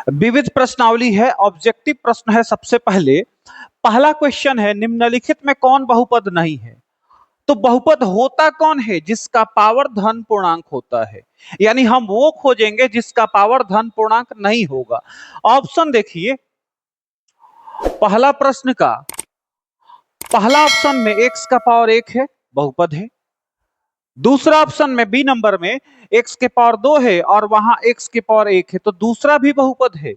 विविध प्रश्नावली है, ऑब्जेक्टिव प्रश्न है। सबसे पहले पहला क्वेश्चन है, निम्नलिखित में कौन बहुपद नहीं है? तो बहुपद होता कौन है? जिसका पावर धन पूर्णांक होता है, यानी हम वो खोजेंगे जिसका पावर धन पूर्णांक नहीं होगा। ऑप्शन देखिए, पहला प्रश्न का पहला ऑप्शन में x का पावर 1 है, बहुपद है। दूसरा ऑप्शन में बी नंबर में x के पावर 2 है और वहां x के पावर 1 है, तो दूसरा भी बहुपद है।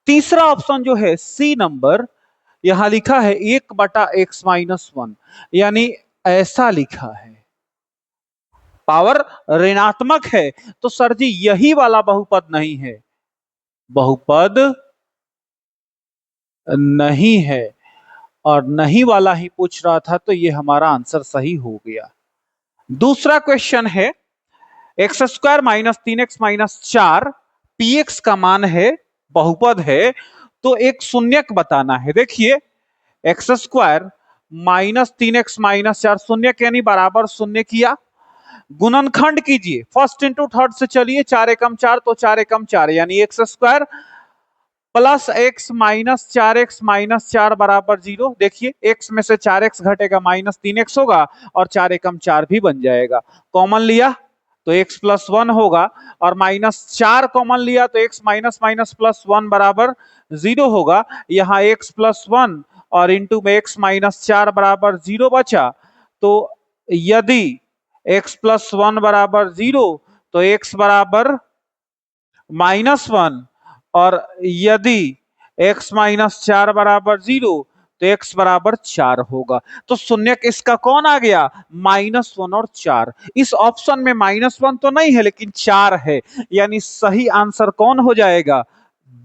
तीसरा ऑप्शन जो है सी नंबर, यहां लिखा है 1/x-1, यानी ऐसा लिखा है, पावर ऋणात्मक है। तो सर जी यही वाला बहुपद नहीं है, बहुपद नहीं है और नहीं वाला ही पूछ रहा था, तो ये हमारा आंसर सही हो गया। दूसरा क्वेश्चन है, x² - 3x - 4 px का मान है, बहुपद है, तो एक शून्यक बताना है। देखिए x² - 3x - 4 शून्यक यानी बराबर शून्य किया, गुणनखंड कीजिए फर्स्ट इंटू थर्ड से, चलिए 4 एकम 4 तो 4 एकम 4 यानी x² plus x minus 4x - 4 बराबर 0। देखिए x में से 4x घटेगा -3x होगा और 4 एकम 4 भी बन जाएगा। कॉमन लिया तो x + 1 होगा और -4 कॉमन लिया तो x माइनस माइनस प्लस 1 बराबर 0 होगा। यहाँ x + 1 और इंटू में x - 4 बराबर 0 बचा। तो यदि x + 1 बराबर 0 तो x बराबर -1 और यदि x - 4 बराबर 0 तो x बराबर 4 होगा। तो शून्यक इसका कौन आ गया? -1 और 4। इस ऑप्शन में -1 तो नहीं है लेकिन 4 है, यानी सही आंसर कौन हो जाएगा?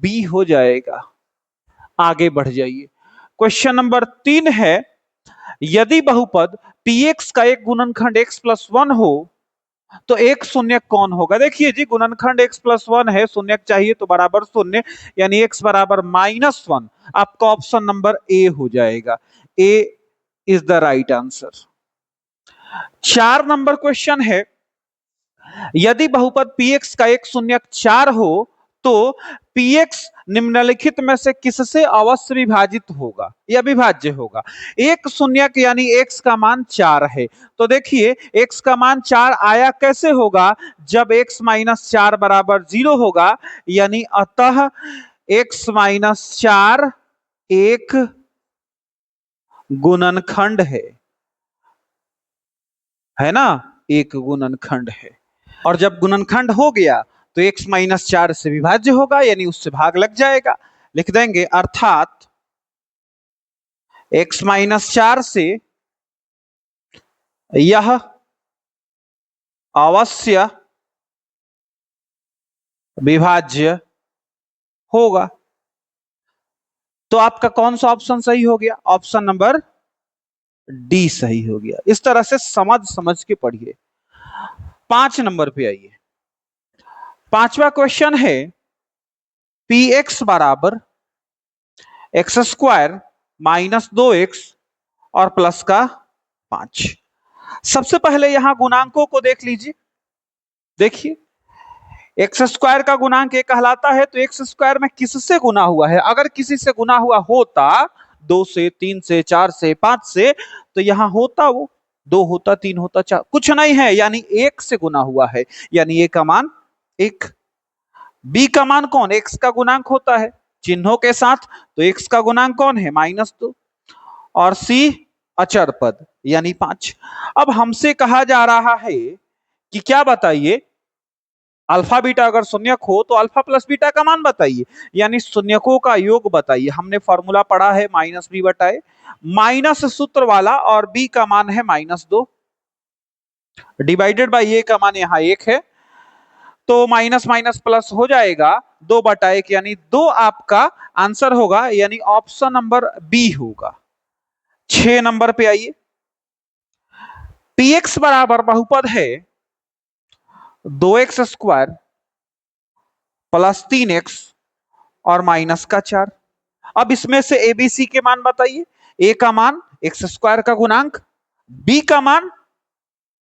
बी हो जाएगा। आगे बढ़ जाइए। क्वेश्चन नंबर 3 है, यदि बहुपद px का एक गुणनखंड x + 1 हो तो एक शून्यक कौन होगा? देखिए जी, गुणनखंड x + 1 है, शून्यक चाहिए तो बराबर शून्य, यानी x बराबर -1। आपका ऑप्शन नंबर ए हो जाएगा। A is the right answer. 4 number question है, यदि बहुपद px का एक शून्यक 4 हो तो px निम्नलिखित में से किससे अवश्य विभाजित होगा या विभाज्य होगा? एक शून्यक यानी x का मान 4 है, तो देखिए x का मान 4 आया कैसे होगा? जब x - 4 बराबर 0 होगा, यानी अतः x - 4 एक गुणनखंड है ना, एक गुणनखंड है। और जब गुणनखंड हो गया तो x - 4 से विभाज्य होगा, यानी उससे भाग लग जाएगा। लिख देंगे अर्थात x - 4 से यह अवश्य विभाज्य होगा। तो आपका कौन सा ऑप्शन सही हो गया? ऑप्शन नंबर डी सही हो गया। इस तरह से समझ समझ के पढ़िए। 5 नंबर पे आइए। पांचवा क्वेश्चन है, px बराबर x² - 2x और प्लस का 5। सबसे पहले यहां गुणांकों को देख लीजिए। देखिए x² का गुणांक एक कहलाता है, तो x² में किससे गुना हुआ है? अगर किसी से गुना हुआ होता 2 से, 3 से, 4 से, 5 से, तो यहां होता वो 2 होता, 3 होता, 4, कुछ नहीं है, यानी 1 से गुना हुआ है, यानी a का मान 1। b का मान कौन? x का गुणांक होता है चिन्हों के साथ, तो x का गुणांक कौन है? -2। और c अचर पद यानी 5। अब हमसे कहा जा रहा है कि क्या बताइए, अल्फा बीटा अगर शून्यक हो तो अल्फा प्लस बीटा का मान बताइए, यानी शून्यकों का योग बताइए। हमने फॉर्मूला पढ़ा है -b/a, माइनस सूत्र वाला, और b का मान है -2 डिवाइडेड बाई a का मान यहाँ 1 है, तो माइनस माइनस प्लस हो जाएगा 2/1, यानी 2 आपका आंसर होगा, यानी ऑप्शन नंबर बी होगा। 6 नंबर पे आइए। px बराबर बहुपद है 2x² प्लस 3x और माइनस का 4। अब इसमें से एबीसी के मान बताइए। ए का मान x² का गुणांक, बी का मान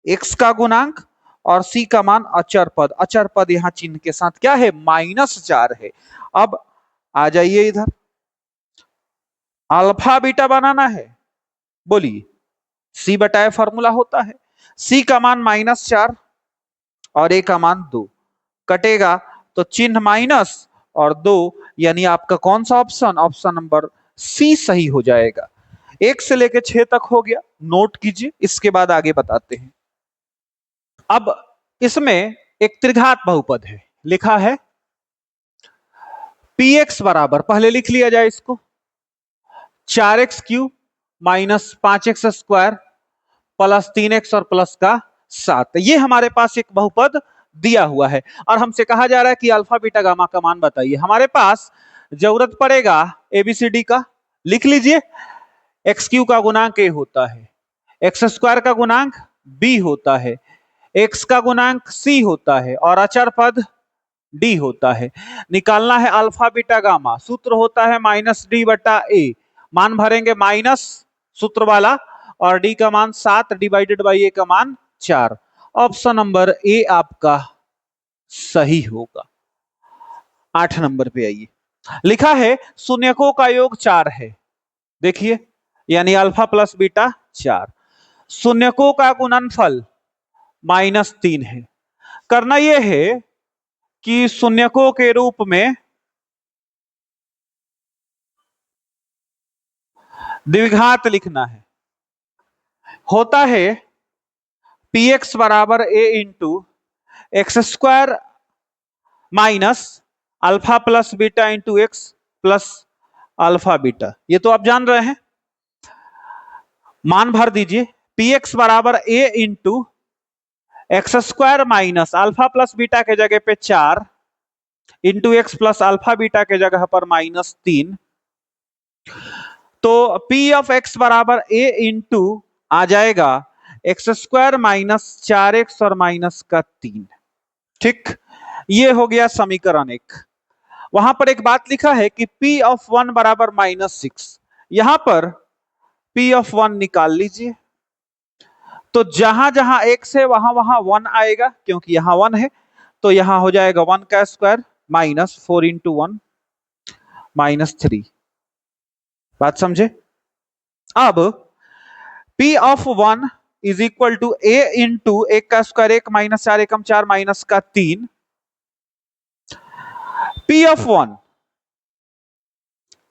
x का गुणांक और सी का मान अचर पद। अचर पद यहां चिन्ह के साथ क्या है? -4 है। अब आ जाइए इधर, अल्फा बीटा बनाना है, बोलिए। सी बटाए फॉर्मूला होता है, सी का मान -4 और ए का मान 2, कटेगा तो चिन्ह माइनस और 2, यानी आपका कौन सा ऑप्शन, ऑप्शन नंबर सी सही हो जाएगा। 1 से लेकर 6 तक हो गया, नोट कीजिए, इसके बाद आगे बताते हैं। अब इसमें एक त्रिघात बहुपद है, लिखा है px बराबर, पहले लिख लिया जाए इसको, 4x³ minus 5x square plus 3x और प्लस का 7। ये हमारे पास एक बहुपद दिया हुआ है और हमसे कहा जा रहा है कि अल्फा बीटा गामा का मान बताइए। हमारे पास जरूरत पड़ेगा एबीसीडी का, लिख लीजिए। x³ का गुणांक a होता है, x स्क्वायर का गुणांक b होता है, x का गुणांक c होता है और अचर पद d होता है। निकालना है अल्फा बीटा गामा, सूत्र होता है -d/a, मान भरेंगे माइनस सूत्र वाला और d का मान 7 डिवाइडेड बाई a का मान 4। ऑप्शन नंबर ए आपका सही होगा। 8 नंबर पे आइए, लिखा है शून्यकों का योग 4 है, देखिए, यानी अल्फा प्लस बीटा 4, शून्यकों का गुणनफल -3 है। करना यह है कि शून्यकों के रूप में द्विघात लिखना है, होता है px बराबर a into x square minus alpha plus beta into x plus alpha beta, ये तो आप जान रहे हैं। मान भर दीजिए, px बराबर a into x square minus alpha plus beta के जगह पे 4 into x plus alpha beta के जगह पर -3, तो p ऑफ x बराबर a इंटू आ जाएगा एक्स स्क्वायर माइनस 4x और माइनस का 3। ठीक, ये हो गया समीकरण 1। वहां पर एक बात लिखा है कि p ऑफ 1 बराबर -6, यहां पर p ऑफ 1 निकाल लीजिए, तो जहां जहां x है वहां वहां 1 आएगा, क्योंकि यहां 1 है, तो यहां हो जाएगा 1 का स्क्वायर माइनस 4 इंटू 1 -3। बात समझे? अब p of 1 is equal to a into 1 का स्क्वायर 1 माइनस 4 एकम 4 माइनस का 3, p ऑफ 1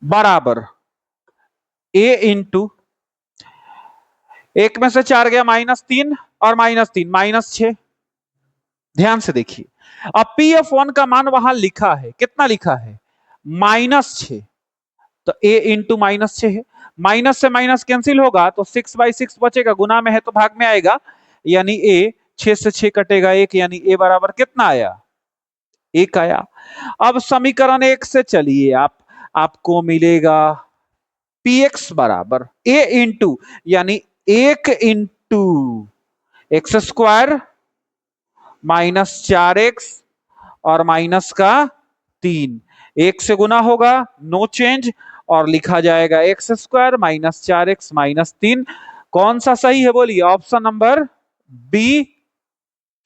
बराबर a इंटू 1 में से 4 गया -3 और -3 -6। ध्यान से देखिए, अब p ऑफ 1 का मान वहां लिखा है, कितना लिखा है, -6, तो a इंटू -6 है, माइनस से माइनस कैंसिल होगा तो 6/6 बचेगा, गुना में है तो भाग में आएगा, यानी a 6 से 6 कटेगा 1, यानी a बराबर कितना आया, 1 आया। अब समीकरण 1 से चलिए, आपको मिलेगा px बराबर a इंटू, यानी 1 इंटू एक्स स्क्वायर -4x और माइनस का 3, 1 से गुना होगा, नो चेंज, और लिखा जाएगा एक्स स्क्वायर -4x -3। कौन सा सही है बोलिए, ऑप्शन नंबर बी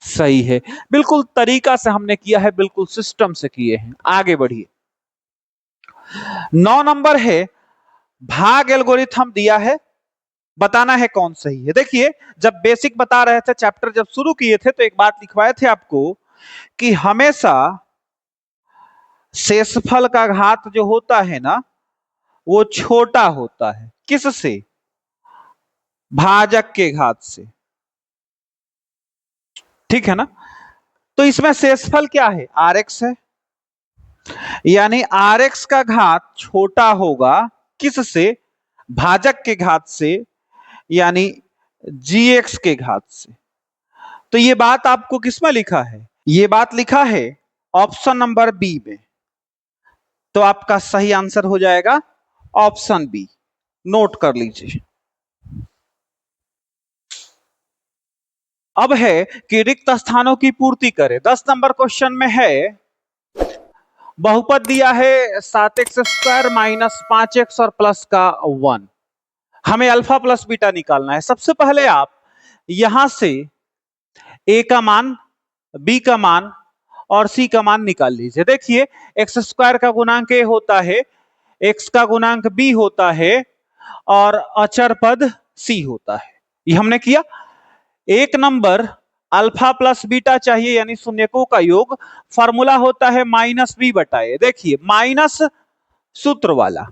सही है। बिल्कुल तरीका से हमने किया है, बिल्कुल सिस्टम से किए हैं। आगे बढ़िए, 9 नंबर है, भाग एल्गोरिथम दिया है, बताना है कौन सही है। देखिए, जब बेसिक बता रहे थे, चैप्टर जब शुरू किए थे, तो एक बात लिखवाए थे आपको कि हमेशा शेषफल का घात जो होता है ना, वो छोटा होता है, किससे, भाजक के घात से, ठीक है ना। तो इसमें शेषफल क्या है, rx है, यानी rx का घात छोटा होगा किससे, भाजक के घात से, यानी gx के घात से। तो ये बात आपको किसमें लिखा है, ये बात लिखा है ऑप्शन नंबर बी में, तो आपका सही आंसर हो जाएगा ऑप्शन बी, नोट कर लीजिए। अब है कि रिक्त स्थानों की पूर्ति करें। 10 नंबर क्वेश्चन में है, बहुपद दिया है 7x स्क्वायर माइनस 5x और प्लस का 1, हमें अल्फा प्लस बीटा निकालना है। सबसे पहले आप यहां से a का मान, b का मान और सी का मान निकाल लीजिए। देखिए एक्स स्क्वायर का गुणांक ए होता है, एक्स का गुणांक बी होता है और अचर पद सी होता है। ये हमने किया। एक नंबर अल्फा प्लस बीटा चाहिए यानी शून्यकों का योग। फॉर्मूला होता है माइनस बी बटाए, देखिए माइनस सूत्र वाला,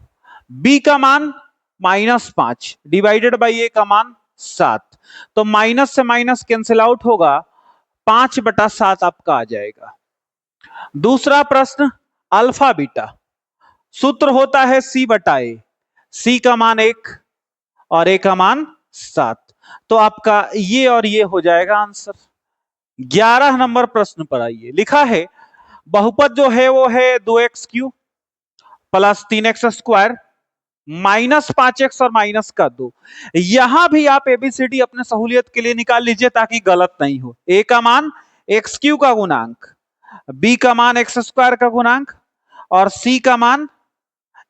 बी का मान -5 डिवाइडेड बाई ए का मान 7, तो माइनस से माइनस कैंसिल आउट होगा, 5/7 आपका आ जाएगा। दूसरा प्रश्न अल्फा बीटा, सूत्र होता है सी बटाए, सी का मान 1 और ए का मान 7, तो आपका ये और ये हो जाएगा आंसर। 11 नंबर प्रश्न पर आइए। लिखा है बहुपद जो है वो है 2x³ plus 3x square -5x और माइनस का 2। यहां भी आप एबीसीडी अपने सहूलियत के लिए निकाल लीजिए ताकि गलत नहीं हो। ए का मान x³ का गुणांक, बी का मान एक्स स्क्वायर का गुणांक और सी का मान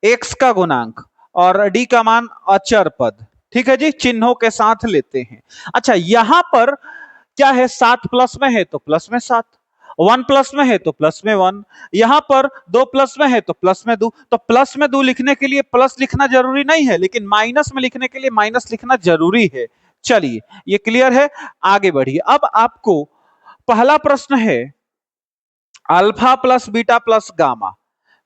x का गुणांक और डी का मान अचर पद। ठीक है जी, चिन्हों के साथ लेते हैं। अच्छा यहां पर क्या है, 7 प्लस में है तो प्लस में 7, 1 प्लस में है तो प्लस में 1, यहां पर 2 प्लस में है तो प्लस में 2, तो प्लस में 2 लिखने के लिए प्लस लिखना जरूरी नहीं है, लेकिन माइनस में लिखने के लिए माइनस लिखना जरूरी है। चलिए ये क्लियर है, आगे बढ़िए। अब आपको पहला प्रश्न है alpha plus beta plus gamma,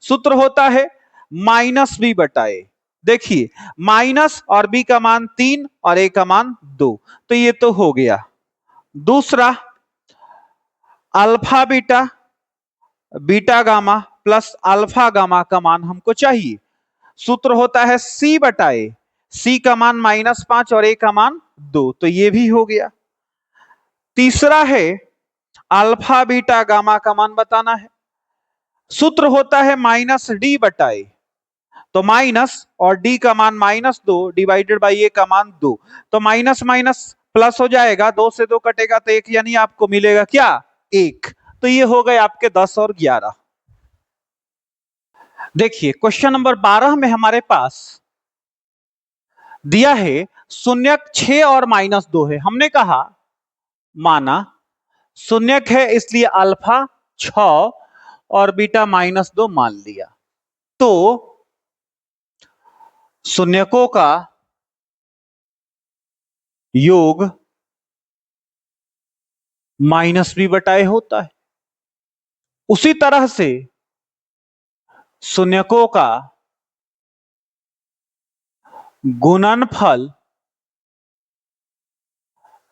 सूत्र होता है माइनस बी बटाए, देखिए माइनस और बी का मान 3 और ए का मान 2, तो ये तो हो गया। दूसरा alpha beta beta gamma plus alpha gamma का मान हमको चाहिए, सूत्र होता है सी बटाए, सी का मान -5 और ए का मान 2, तो ये भी हो गया। तीसरा है अल्फा बीटा गामा का मान बताना है, सूत्र होता है माइनस डी बटाए, तो माइनस और डी का मान -2 डिवाइडेड बाई ए का मान 2, तो माइनस माइनस प्लस हो जाएगा, 2 से 2 कटेगा तो 1, यानी आपको मिलेगा क्या 1। तो ये हो गए आपके 10 और 11। देखिए क्वेश्चन नंबर 12 में हमारे पास दिया है शून्यक 6 और -2 है। हमने कहा माना शून्यक है इसलिए अल्फा 6 और बीटा -2 मान लिया, तो शून्यकों का योग -b बटाए होता है। उसी तरह से शून्यकों का गुणनफल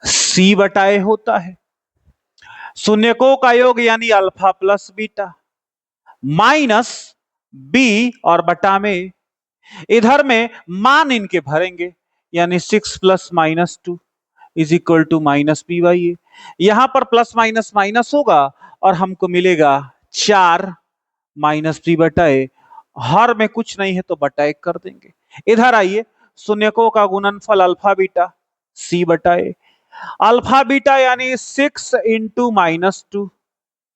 c बटाए होता है। शून्यकों का योग यानी alpha plus beta minus B और बटा में इधर में मान इनके भरेंगे, यानी 6 + -2 = -b/a। यहां पर प्लस माइनस माइनस होगा और हमको मिलेगा 4 -b बटाए, हर में कुछ नहीं है तो बटाए कर देंगे। इधर आइए, शून्यकों का गुणनफल अल्फा बीटा c बटाए, अल्फा बीटा यानी 6 × -2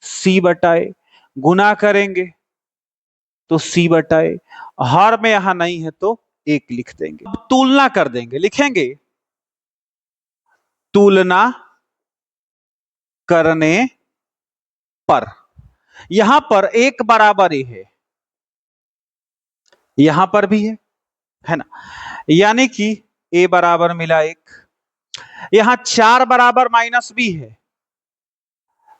c बटाए, गुना करेंगे तो c बटाए, हर में यहां नहीं है तो 1 लिख देंगे। अब तुलना कर देंगे, लिखेंगे तुलना करने पर, यहां पर 1 बराबर ए है, यहां पर भी है ना, यानी कि a बराबर मिला 1, यहां 4 बराबर -b है,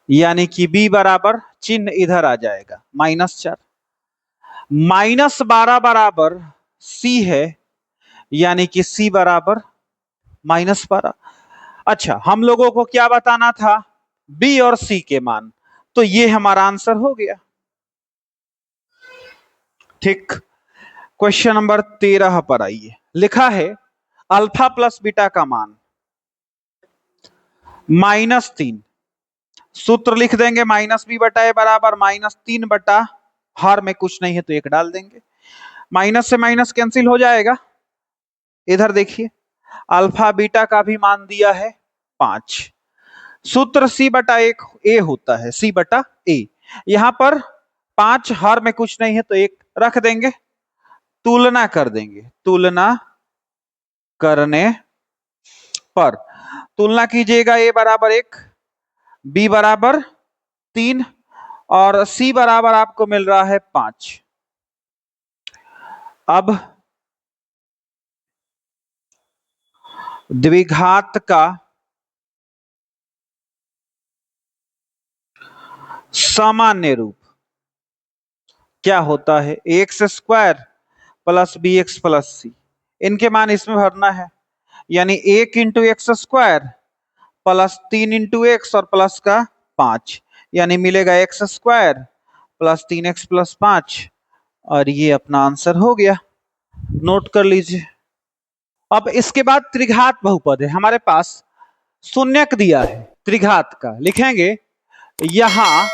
यानी कि b बराबर चिन्ह इधर आ जाएगा -4, -12 बराबर c है, यानी कि c बराबर -12। अच्छा हम लोगों को क्या बताना था, b और c के मान, तो ये हमारा आंसर हो गया। ठीक, क्वेश्चन नंबर 13 पर आइए। लिखा है अल्फा प्लस बीटा का मान -3, सूत्र लिख देंगे -b बटाए बराबर -3 बटा, हर में कुछ नहीं है तो 1 डाल देंगे, माइनस से माइनस कैंसिल हो जाएगा। इधर देखिए अल्फा बीटा का भी मान दिया है 5, सूत्र c बटा 1 a होता है, c बटा a, यहां पर 5 हर में कुछ नहीं है तो 1 रख देंगे, तुलना कर देंगे, तुलना करने पर तुलना कीजिएगा, a बराबर 1 b बराबर 3 और c बराबर आपको मिल रहा है 5। अब द्विघात का सामान्य रूप क्या होता है? X square plus b x plus c. इनके मान इसमें भरना है, यानी 1 × x² प्लस 3 × x और प्लस का 5, यानी मिलेगा x² प्लस 3x प्लस 5, और ये अपना आंसर हो गया। नोट कर लीजिए। अब इसके बाद त्रिघात बहुपद है हमारे पास, शून्यक दिया है त्रिघात का, लिखेंगे यहां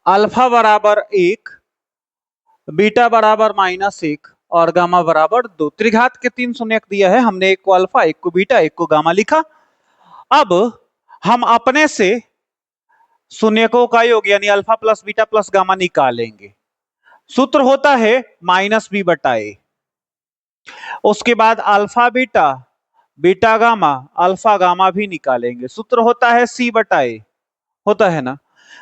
अल्फा बराबर 1, बीटा बराबर -1 और गामा बराबर 2। त्रिघात के 3 शून्यक दिया है हमने, एक को अल्फा, एक को बीटा, एक को गामा लिखा। अब हम अपने से शून्यकों का योग यानी alpha plus beta plus gamma निकालेंगे। सूत्र होता है -b/a। उसके बाद alpha beta, beta gamma, alpha gamma भी निकालेंगे। सूत्र होता है c/a, होता है ना।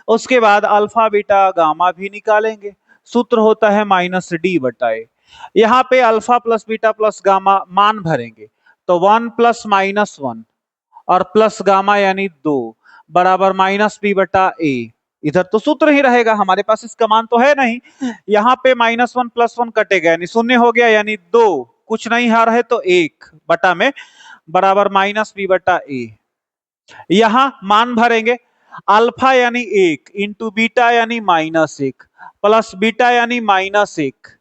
उसके बाद अल्फा बीटा गामा भी निकालेंगे। सूत्र होता है -d/a। यहाँ पे alpha plus beta plus gamma मान भरेंगे, तो 1 + -1 और प्लस गामा यानी 2 बराबर -b/a। इधर तो सूत्र ही रहेगा, हमारे पास इसका मान तो है नहीं। यहाँ पे -1 + 1 कटेगा यानी शून्य हो गया, यानी 2, कुछ नहीं हार है तो 1 बटा में बराबर -b/a। यहां मान भरेंगे, अल्फा यानी 1 इंटू बीटा यानी -1 प्लस बीटा यानी -1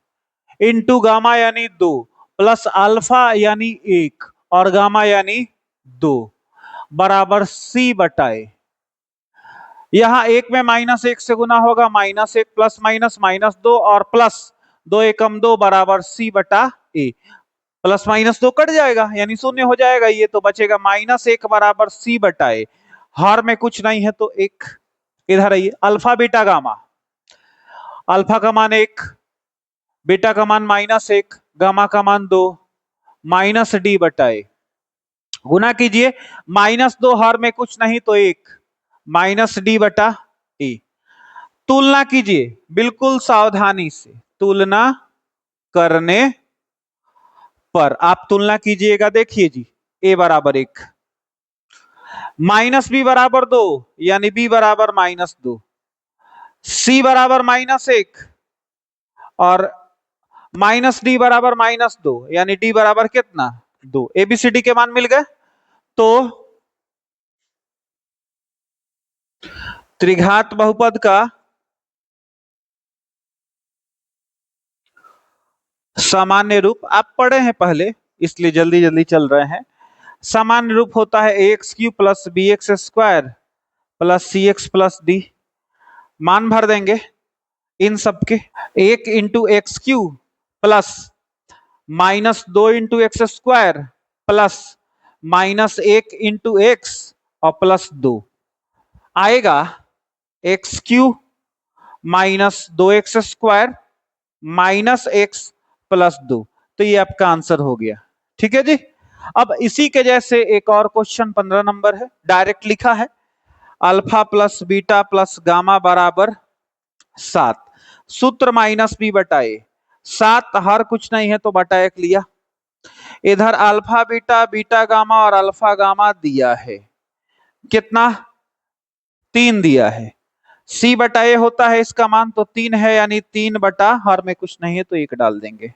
इंटू गामा यानी 2 प्लस अल्फा यानी 1 और गामा यानी 2 बराबर c/a। यहां 1 में -1 से गुना होगा, -1 प्लस माइनस -2 और प्लस 2 एकम 2 बराबर c/a। प्लस -2 कट जाएगा यानी शून्य हो जाएगा, ये तो बचेगा -1 बराबर c/a। हर में कुछ नहीं है तो 1। इधर आइए, अल्फा बीटा गामा, अल्फा का मान 1, बीटा का मान -1, गामा का मान 2, -d/a। गुना कीजिए, -2 हर में कुछ नहीं तो 1, -d/a। तुलना कीजिए बिल्कुल सावधानी से, तुलना करने पर आप तुलना कीजिएगा। देखिए जी, a बराबर 1, -b बराबर 2 यानी b बराबर -2, c बराबर -1 और -d बराबर -2 यानी d बराबर कितना 2। एबीसीडी के मान मिल गए। तो त्रिघात बहुपद का सामान्य रूप आप पढ़े हैं पहले, इसलिए जल्दी जल्दी चल रहे हैं। सामान्य रूप होता है ax³ + bx² + cx + d। मान भर देंगे इन सबके, 1 × x³ plus -2 × x² plus -1 × x और प्लस 2 आएगा x³ -2x² -x प्लस 2। तो ये आपका आंसर हो गया। ठीक है जी। अब इसी के जैसे एक और क्वेश्चन 15 नंबर है, डायरेक्ट लिखा है alpha plus beta plus gamma बराबर 7। सूत्र -b/a। 7 हर कुछ नहीं है तो बटा 1 लिया। इधर अल्फा बीटा, बीटा गामा और अल्फा गामा दिया है, कितना 3 दिया है। c/a होता है इसका मान, तो 3 है यानी 3 बटा, हर में कुछ नहीं है तो 1 डाल देंगे।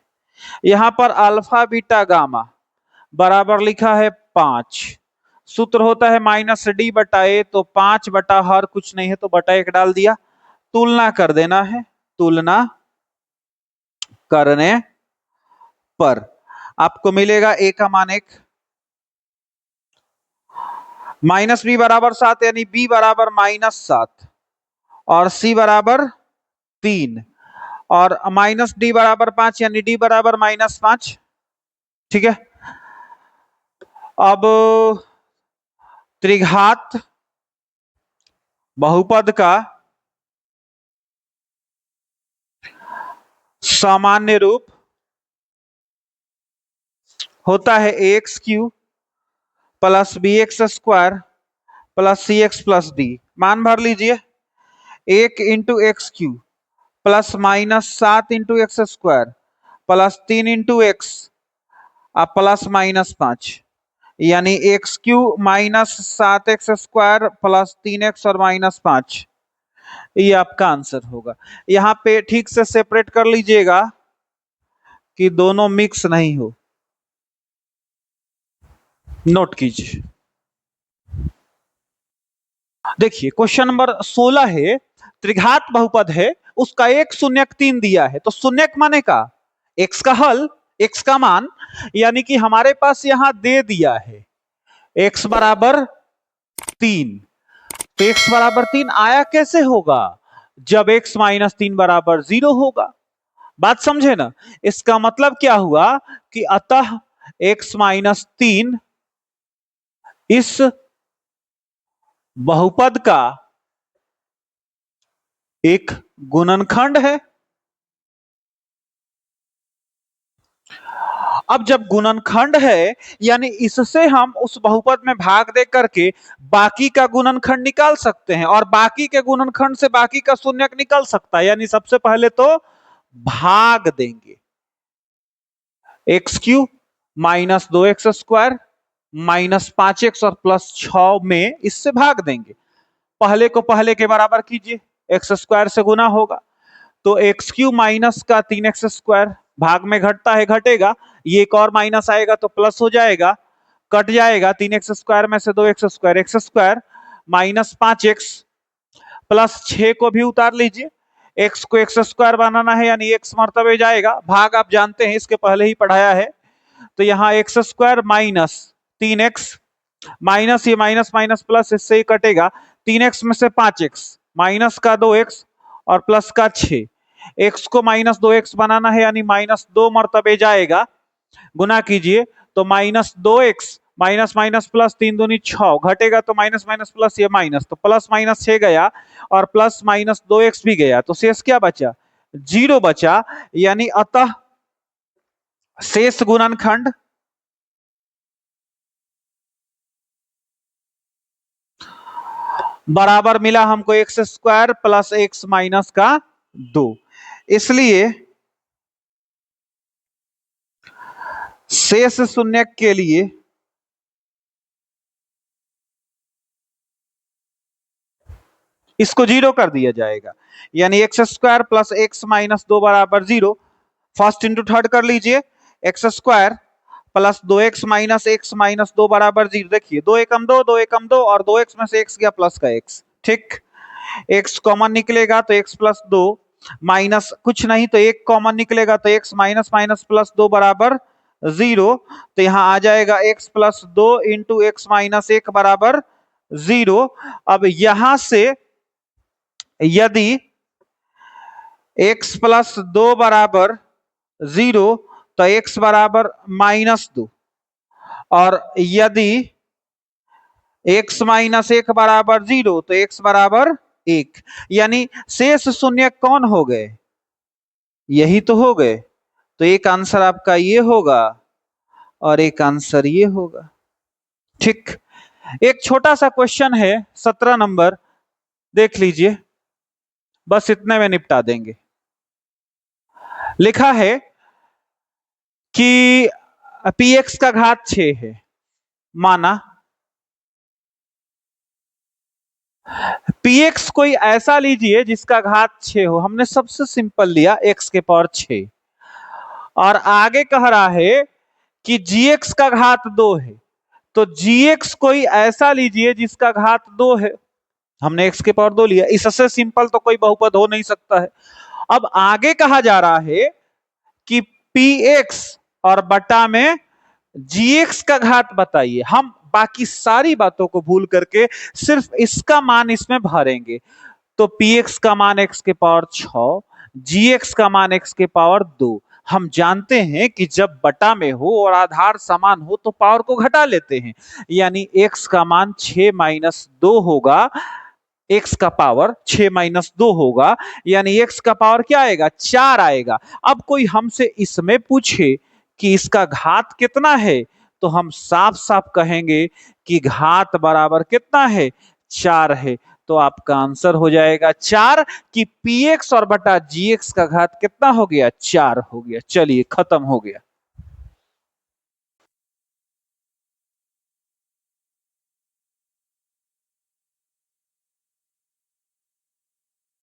यहां पर अल्फा बीटा गामा बराबर लिखा है 5। सूत्र होता है -d/a, तो 5 बटा हर कुछ नहीं है तो बटा 1 डाल दिया। तुलना कर देना है, तुलना करने पर आपको मिलेगा a का मान 1, -b बराबर 7 यानी b बराबर -7 और c बराबर 3 और -d बराबर 5 यानी d बराबर -5। ठीक है। अब त्रिघात बहुपद का सामान्य रूप होता है ax³ + bx² + cx + d। मान भर लीजिए, 1 into x Q plus minus 7 into x square plus 3 into x अब प्लस माइनस 5, यानी x Q minus 7 x square plus 3 x और माइनस 5, ये आपका आंसर होगा। यहां पे ठीक से सेपरेट कर लीजिएगा कि दोनों मिक्स नहीं हो, नोट कीजिए। देखिए क्वेश्चन नंबर 16 है, त्रिघात बहुपद है, उसका एक शून्यक 3 दिया है, तो शून्यक माने का एक्स का हल, एक्स का मान, यानी कि हमारे पास यहां दे दिया है एक्स बराबर 3, तो एक्स बराबर 3 आया कैसे होगा, जब एक्स माइनस 3 बराबर 0 होगा। बात समझे ना, इसका मतलब क्या हुआ कि अतः एक्स माइनस 3 इस बहुपद का एक गुणनखंड है। अब जब गुणनखंड है, यानी इससे हम उस बहुपद में भाग दे करके बाकी का गुणनखंड निकाल सकते हैं, और बाकी के गुणनखंड से बाकी का शून्यक निकल सकता है। यानी सबसे पहले तो भाग देंगे, x Q minus 2 x square minus 5 x और प्लस 6 में इससे भाग देंगे। पहले को पहले के बराबर कीजिए, एक्स स्क्वायर से गुना होगा, तो एक्स क्यू माइनस का 3 एक्स स्क्वायर भाग में घटता है, घटेगा, ये एक और माइनस आएगा तो प्लस हो जाएगा, कट जाएगा, 3 एक्स स्क्वायर में से 2 x square minus 5 x plus 6 को भी उतार लीजिए, एक्स को एक्स स्क्वायर बनाना है यानी एक्स मर्तबे जाएगा, भाग आप जानते हैं इसके पहले ही पढ़ाया है, तो यहाँ x square minus 3 x minus ये माइनस माइनस प्लस इससे ही कटेगा, 3 एक्स में से 5 एक्स माइनस का 2 एक्स और प्लस का 6, एक्स को माइनस 2 एक्स बनाना है यानी माइनस 2 मर्तबे जाएगा, गुना कीजिए तो minus 2 x minus minus plus 3 दूनी 6 घटेगा, तो माइनस माइनस प्लस ये माइनस, तो प्लस माइनस 6 गया और प्लस माइनस 2 एक्स भी गया, तो शेष क्या बचा, 0 बचा। यानी अतः शेष गुणनखंड बराबर मिला हमको x square plus x minus का 2, इसलिए शेष शून्यक के लिए इसको 0 कर दिया जाएगा, यानी x square plus x minus 2 बराबर 0, फर्स्ट इंटू थर्ड कर लीजिए, x square plus 2 x minus 2 बराबर 0, देखिए 2 एकम 2 2 एकम 2 और 2 एक्स में से एक्स गया प्लस का एक्स, ठीक, एक्स कॉमन निकलेगा तो एक्स प्लस 2 माइनस कुछ नहीं तो एक कॉमन निकलेगा तो एक्स माइनस माइनस प्लस 2 बराबर 0, तो यहां आ जाएगा x plus 2 into x minus 1 बराबर 0। अब यहां से यदि x प्लस 2 बराबर 0 तो x बराबर -2, और यदि x माइनस 1 बराबर 0 तो x बराबर 1, यानी शेष शून्य कौन हो गए, यही तो हो गए, तो एक आंसर आपका ये होगा और एक आंसर ये होगा, ठीक। एक छोटा सा क्वेश्चन है 17 नंबर, देख लीजिए, बस इतने में निपटा देंगे। लिखा है कि px का घात 6 है, माना px कोई ऐसा लीजिए जिसका घात 6 हो, हमने सबसे सिंपल लिया x के पावर 6, और आगे कह रहा है कि gx का घात 2 है, तो gx कोई ऐसा लीजिए जिसका घात 2 है, हमने x के पावर 2 लिया, इससे सिंपल तो कोई बहुपद हो नहीं सकता है। अब आगे कहा जा रहा है कि px और बटा में gx का घात बताइए, हम बाकी सारी बातों को भूल करके सिर्फ इसका मान इसमें भरेंगे, तो px का मान x के पावर 6, gx का मान x के पावर 2। हम जानते हैं कि जब बटा में हो और आधार समान हो तो पावर को घटा लेते हैं, यानी x का मान 6 माइनस 2 होगा, x का पावर 6 माइनस 2 होगा, यानी x का पावर क्या आएगा, 4 आएगा। अब कोई हमसे इसमें पूछे कि इसका घात कितना है, तो हम साफ साफ कहेंगे कि घात बराबर कितना है, 4 है, तो आपका आंसर हो जाएगा 4 कि पी एक्स और बटा जी एक्स का घात कितना हो गया, 4 हो गया। चलिए खत्म हो गया।